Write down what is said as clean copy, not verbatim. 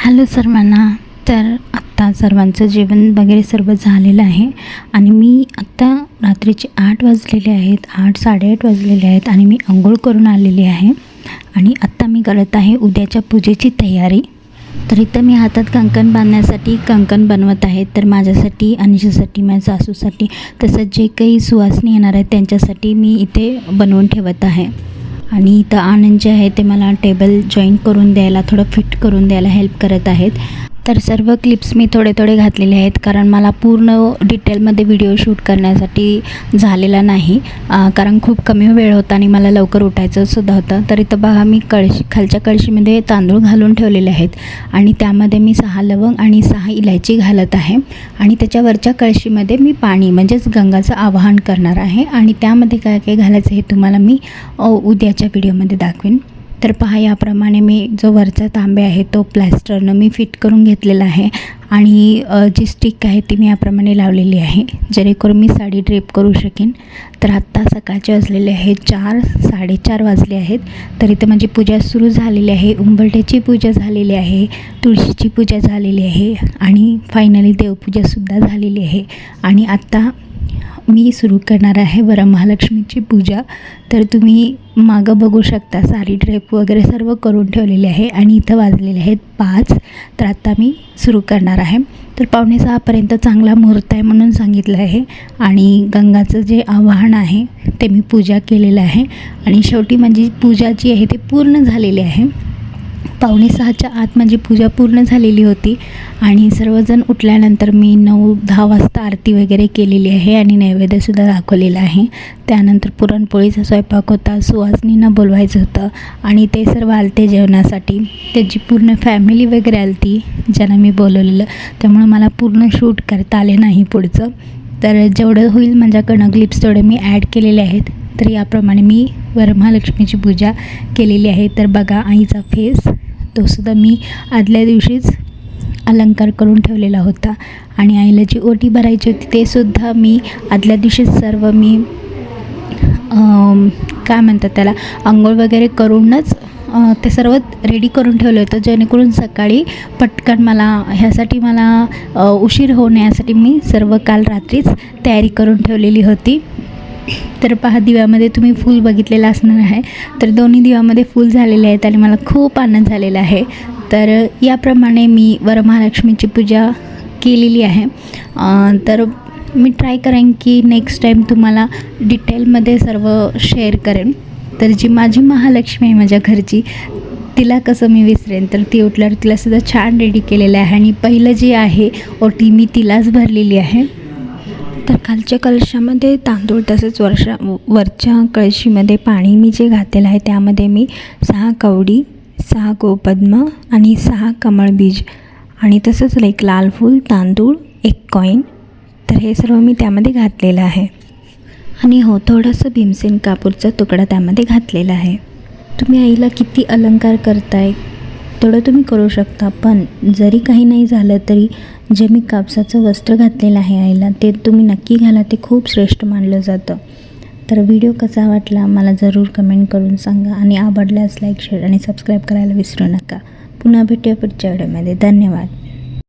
Hello सर्वांना. तर आत्ता सर्वांचं जेवण वगैरे सर्व झालेलं आहे आणि मी आत्ता रात्रीचे 8 वाजलेले आहेत, 8-8:30 वाजलेले आहेत आणि मी अंघोळ करून आलेली आहे आणि आत्ता मी करत आहे उद्याच्या पूजेची तयारी. तर इथं मी हातात कंकण बांधण्यासाठी कंकण बनवत आहे. तर माझ्यासाठी, अनिशासाठी, माझ्या सासूसाठी, तसंच जे काही सुवासिनी येणार आहेत त्यांच्यासाठी मी इथे बनवून ठेवत आहे. आणि इथं आनंद जे आहे ते मला टेबल जॉईन करून द्यायला, थोडं फिट करून द्यायला हेल्प करत आहेत. तर सर्व क्लिप्स मी थोडे घातलेले आहेत कारण मला पूर्ण डिटेलमध्ये व्हिडिओ शूट करण्यासाठी झालेला नाही, कारण खूप कमी वेळ होता आणि मला लवकर उठायचं सुद्धा होतं. तर इथं बघा मी खालच्या कळशीमध्ये तांदूळ घालून ठेवलेले आहेत आणि त्यामध्ये मी 6 लवंग आणि 6 इलायची घालत आहे आणि त्याच्यावरच्या कळशीमध्ये मी पाणी म्हणजेच गंगाचं आवाहन करणार आहे आणि त्यामध्ये काय काय घालायचं हे तुम्हाला मी उद्याच्या व्हिडिओमध्ये दाखवेन. तर पहा, याप्रमाणे मी जो वरचा तांबे आहे तो प्लॅस्टरनं मी फिट करून घेतलेला आहे आणि जी स्टिक आहे ती मी याप्रमाणे लावलेली आहे जेणेकरून मी साडी ड्रेप करू शकेन. तर आत्ता सकाळचे वाजलेले आहेत 4-4:30 वाजले आहेत. तर इथे माझी पूजा सुरू झालेली आहे. उंबरठ्याची पूजा झालेली आहे, तुळशीची पूजा झालेली आहे आणि फायनली देवपूजासुद्धा झालेली आहे आणि आत्ता मी सुरू करणार आहे वरमहालक्ष्मीची पूजा. तर तुम्ही मागं बघू शकता, साडी ड्रेप वगैरे सर्व करून ठेवलेले आहे आणि इथं वाजलेले आहेत 5. तर आता मी सुरू करणार आहे. तर 5:45 चांगला मुहूर्त आहे म्हणून सांगितलं आहे आणि गंगाचं जे आवाहन आहे ते मी पूजा केलेलं आहे आणि शेवटी माझी पूजा जी आहे ती पूर्ण झालेली आहे. 5:45च्या आत माझी पूजा पूर्ण झालेली होती आणि सर्वजण उठल्यानंतर मी 9-10 वाजता आरती वगैरे केलेली आहे आणि नैवेद्यसुद्धा दाखवलेला आहे. त्यानंतर पुरणपोळीचा स्वयंपाक होता, सुवासिनींना बोलवायचं होतं आणि ते सर्व आलते जेवणासाठी. त्याची पूर्ण फॅमिली वगैरे आलती ज्यांना मी बोलवलेलं, त्यामुळं मला पूर्ण शूट करता आले नाही पुढचं. तर जेवढं होईल माझ्याकडनं क्लिप्स तेवढे मी ॲड केलेले आहेत. तर याप्रमाणे मी वरमहालक्ष्मीची पूजा केलेली आहे. तर बघा आईचा फेस, तोसुद्धा मी आदल्या दिवशीच अलंकार करून ठेवलेला होता आणि आईला जी ओटी भरायची होती ते सुद्धा मी आदल्या दिवशीच सर्व मी काय म्हणतात त्याला, अंघोळ वगैरे करूनच ते सर्व रेडी करून ठेवलं होतं जेणेकरून सकाळी पटकन मला उशीर होऊ नये यासाठी मी सर्व काल रात्रीच तयारी करून ठेवलेली होती. तर पहा, दिव्यामध्ये तुम्ही फूल बघितलेलं असणार आहे. तर दोन्ही दिव्यामध्ये फूल झालेले आहेत आणि मला खूप आनंद झालेला आहे. तर याप्रमाणे मी वरमहालक्ष्मीची पूजा केलेली आहे. तर मी ट्राय करेन की नेक्स्ट टाईम तुम्हाला डिटेलमध्ये सर्व शेअर करेन. तर जी माझी महालक्ष्मी आहे माझ्या घरची, तिला कसं मी विसरेन. तर ती उठल्यावर तिलासुद्धा छान रेडी केलेलं आहे आणि पहिलं जे आहे ओटी मी तिलाच भरलेली आहे. तर खालच्या कलशामध्ये तांदूळ, तसेच वरच्या कळशीमध्ये पाणी मी जे घातलेलं आहे त्यामध्ये मी 6 कवडी, 6 गोपद्म आणि 6 कमळबीज आणि तसंच एक लाल फूल, तांदूळ, 1 कॉईन, तर हे सर्व मी त्यामध्ये घातलेलं आहे आणि हो, थोडंसं भीमसेन कापूरचा तुकडा त्यामध्ये घातलेला आहे. तुम्ही आईला किती अलंकार करताय तेवढं तुम्ही करू शकता, पण जरी काही नाही झालं तरी जे मी कापसाचं वस्त्र घातलेलं आहे आईला ते तुम्ही नक्की घाला, ते खूप श्रेष्ठ मानलं जातं. तर व्हिडिओ कसा वाटला मला जरूर कमेंट करून सांगा आणि आवडल्यास लाईक, शेअर आणि सबस्क्राईब करायला विसरू नका. पुन्हा भेटूया पुढच्या व्हिडिओमध्ये. धन्यवाद.